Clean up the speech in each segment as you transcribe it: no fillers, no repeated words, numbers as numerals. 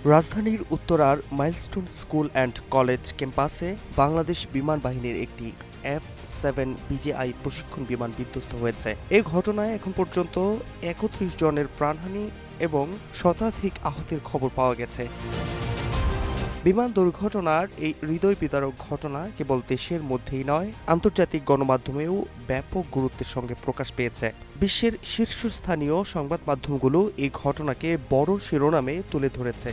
রাজধানীর উত্তরার milestone school and college ক্যাম্পাসে বাংলাদেশ বিমান বাহিনীর একটি F-7 বিজিআই প্রশিক্ষণ বিমান বিধ্বস্ত হয়েছে। এই ঘটনায় এখন পর্যন্ত ৩১ জনের প্রাণহানি এবং শতাধিক আহতের খবর পাওয়া গেছে। বিমান দুর্ঘটনার এই হৃদয় বিদারক ঘটনা কেবল দেশের মধ্যেই নয়, আন্তর্জাতিক গণমাধ্যমেও ব্যাপক গুরুত্বের সঙ্গে প্রকাশ পেয়েছে। বিশ্বের শীর্ষস্থানীয় সংবাদ মাধ্যমগুলো এই ঘটনাকে বড় শিরোনামে তুলে ধরেছে।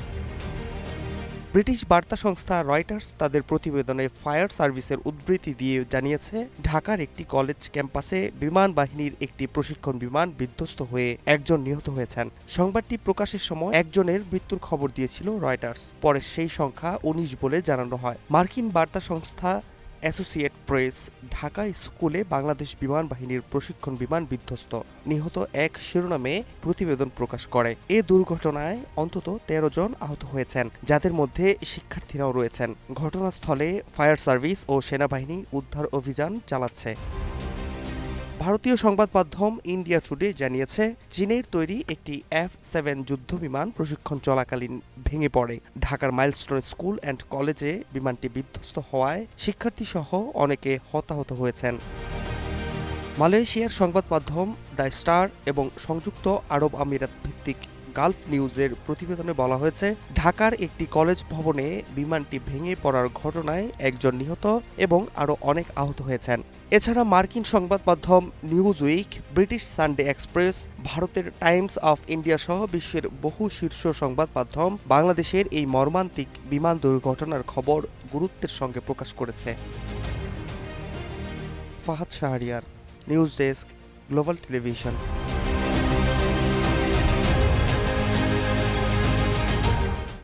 ব্রিটিশ বার্তা সংস্থা রয়টার্স তাদের প্রতিবেদনে ফায়ার সার্ভিসের উদ্ধৃতি দিয়ে জানিয়েছে, ঢাকার একটি কলেজ ক্যাম্পাসে বিমান বাহিনীর একটি প্রশিক্ষণ বিমান বিধ্বস্ত হয়ে একজন নিহত হয়েছেন। সংবাদটি প্রকাশের সময় একজনের মৃত্যুর খবর দিয়েছিল রয়টার্স। পরে সেই সংখ্যা ১৯ বলে জানানো হয়। মার্কিন বার্তা সংস্থা অ্যাসোসিয়েট প্রেস ঢাকা স্কুলে বাংলাদেশ বিমান বাহিনীর প্রশিক্ষণ বিমান বিধ্বস্ত, নিহত এক শিরোনামে প্রতিবেদন প্রকাশ করে। এ দুর্ঘটনায় অন্তত ১৩ জন আহত হয়েছেন, যাদের মধ্যে শিক্ষার্থীরাও রয়েছেন। ঘটনাস্থলে ফায়ার সার্ভিস ও সেনাবাহিনী উদ্ধার অভিযান চালাচ্ছে। ভারতীয় সংবাদ মাধ্যম ইন্ডিয়া টুডে জানিয়েছে, চীনের তৈরি একটি F-7 যুদ্ধবিমান প্রশিক্ষণ চলাকালীন ভেঙে পড়ে। ঢাকার মাইলস্টোন স্কুল অ্যান্ড কলেজে বিমানটি বিধ্বস্ত হওয়ায় শিক্ষার্থীসহ অনেকে হতাহত হয়েছেন। মালয়েশিয়ার সংবাদ মাধ্যম দ্য স্টার এবং সংযুক্ত আরব আমিরাত ভিত্তিক গালফ নিউজের প্রতিবেদনে বলা হয়েছে, ঢাকার একটি কলেজ ভবনে বিমানটি ভেঙে পড়ার ঘটনায় একজন নিহত এবং আরও অনেক আহত হয়েছেন। এছাড়া মার্কিন সংবাদ মাধ্যম Newsweek, British Sunday Express, ভারতের টাইমস অফ ইন্ডিয়া সহ বিশ্বের বহু শীর্ষ সংবাদ মাধ্যম বাংলাদেশের এই মর্মান্তিক বিমান দুর্ঘটনার খবর গুরুত্বের সঙ্গে প্রকাশ করেছে। Fahad Shahriar, news desk, global television.